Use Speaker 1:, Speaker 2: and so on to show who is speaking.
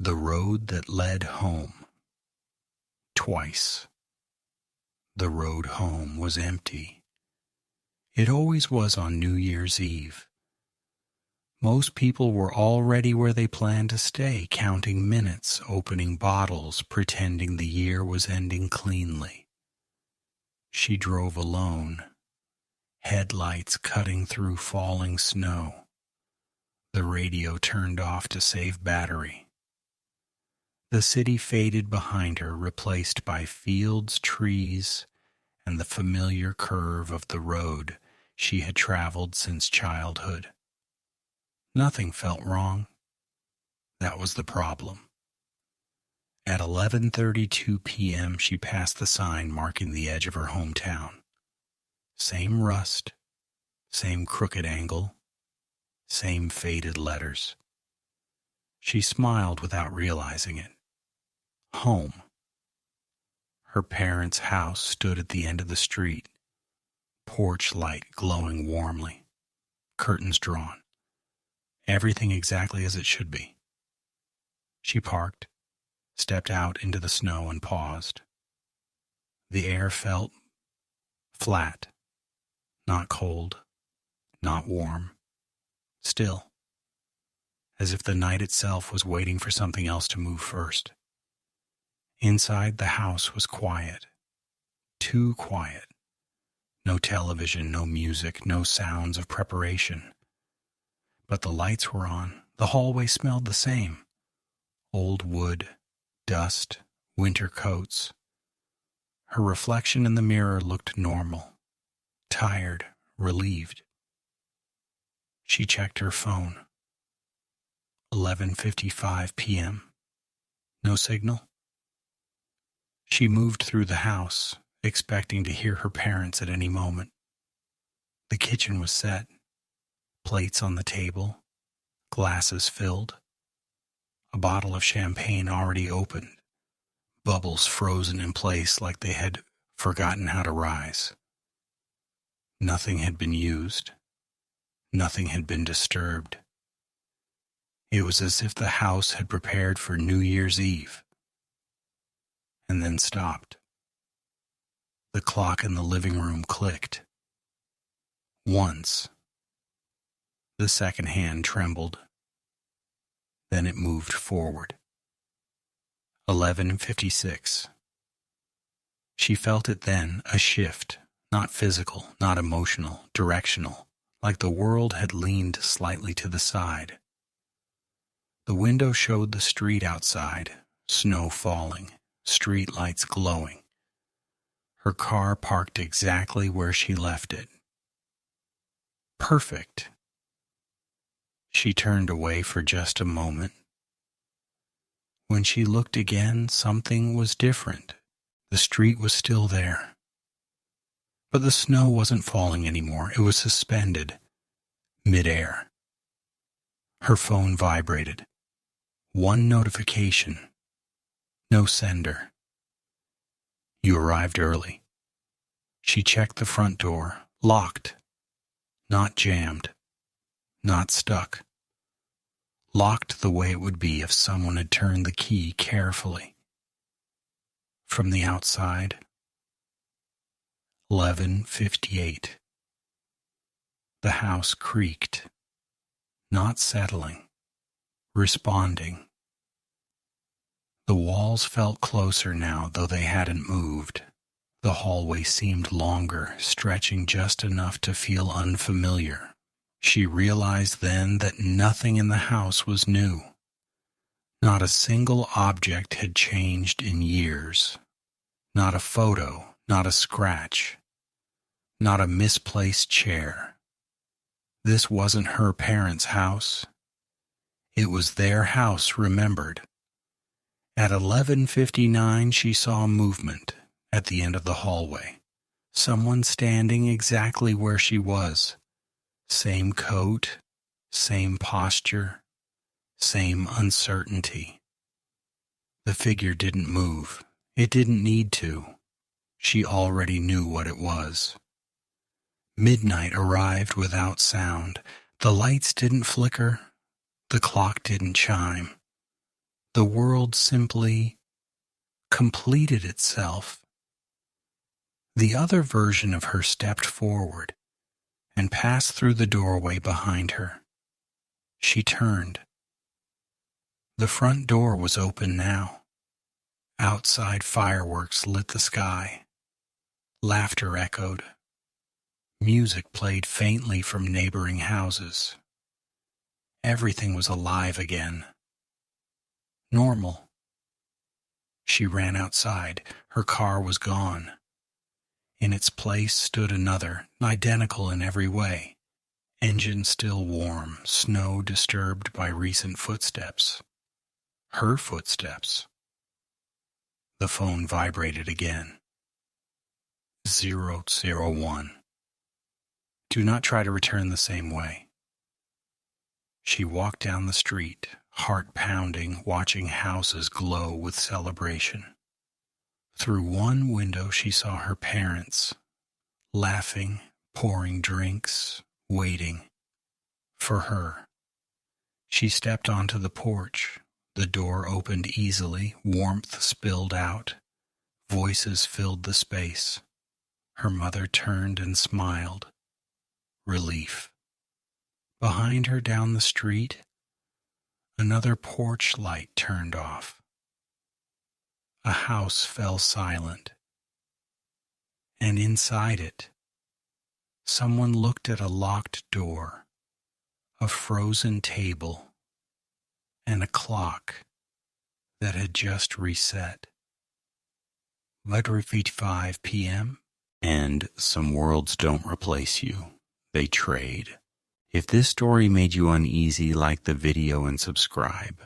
Speaker 1: The road that led home. Twice. The road home was empty. It always was on New Year's Eve. Most people were already where they planned to stay, counting minutes, opening bottles, pretending the year was ending cleanly. She drove alone, headlights cutting through falling snow. The radio turned off to save battery. The city faded behind her, replaced by fields, trees, and the familiar curve of the road she had traveled since childhood. Nothing felt wrong. That was the problem. At 11:32 p.m., she passed the sign marking the edge of her hometown. Same rust, same crooked angle, same faded letters. She smiled without realizing it. Home. Her parents' house stood at the end of the street, porch light glowing warmly, curtains drawn, everything exactly as it should be. She parked, stepped out into the snow and paused. The air felt flat, not cold, not warm, still, as if the night itself was waiting for something else to move first. Inside the house was quiet, too quiet. No television, no music, no sounds of preparation. But the lights were on. The hallway smelled the same. Old wood, dust, winter coats. Her reflection in the mirror looked normal, tired, relieved. She checked her phone. 11:55 p.m. No signal? She moved through the house, expecting to hear her parents at any moment. The kitchen was set, plates on the table, glasses filled, a bottle of champagne already opened, bubbles frozen in place like they had forgotten how to rise. Nothing had been used. Nothing had been disturbed. It was as if the house had prepared for New Year's Eve, and then stopped. The clock in the living room clicked. Once. The second hand trembled. Then it moved forward. 11:56. She felt it then, a shift, not physical, not emotional, directional, like the world had leaned slightly to the side. The window showed the street outside, snow falling, street lights glowing. Her car parked exactly where she left it. Perfect. She turned away for just a moment. When she looked again, something was different. The street was still there. But the snow wasn't falling anymore. It was suspended, midair. Her phone vibrated. One notification. No sender. You arrived early. She checked the front door. Locked. Not jammed. Not stuck. Locked the way it would be if someone had turned the key carefully. From the outside. 11:58. The house creaked. Not settling. Responding. The walls felt closer now, though they hadn't moved. The hallway seemed longer, stretching just enough to feel unfamiliar. She realized then that nothing in the house was new. Not a single object had changed in years. Not a photo, not a scratch, not a misplaced chair. This wasn't her parents' house. It was their house remembered. At 11:59, she saw movement at the end of the hallway. Someone standing exactly where she was. Same coat, same posture, same uncertainty. The figure didn't move. It didn't need to. She already knew what it was. Midnight arrived without sound. The lights didn't flicker. The clock didn't chime. The world simply completed itself. The other version of her stepped forward and passed through the doorway behind her. She turned. The front door was open now. Outside fireworks lit the sky. Laughter echoed. Music played faintly from neighboring houses. Everything was alive again. Normal. She ran outside. Her car was gone. In its place stood another, identical in every way. Engine still warm, snow disturbed by recent footsteps. Her footsteps. The phone vibrated again. 001. Do not try to return the same way. She walked down the street, heart pounding, watching houses glow with celebration. Through one window she saw her parents, laughing, pouring drinks, waiting. For her. She stepped onto the porch. The door opened easily, warmth spilled out. Voices filled the space. Her mother turned and smiled. Relief. Behind her down the street, another porch light turned off. A house fell silent. And inside it, someone looked at a locked door, a frozen table, and a clock that had just reset. 11:55 p.m. And some worlds don't replace you. They trade. If this story made you uneasy, like the video and subscribe.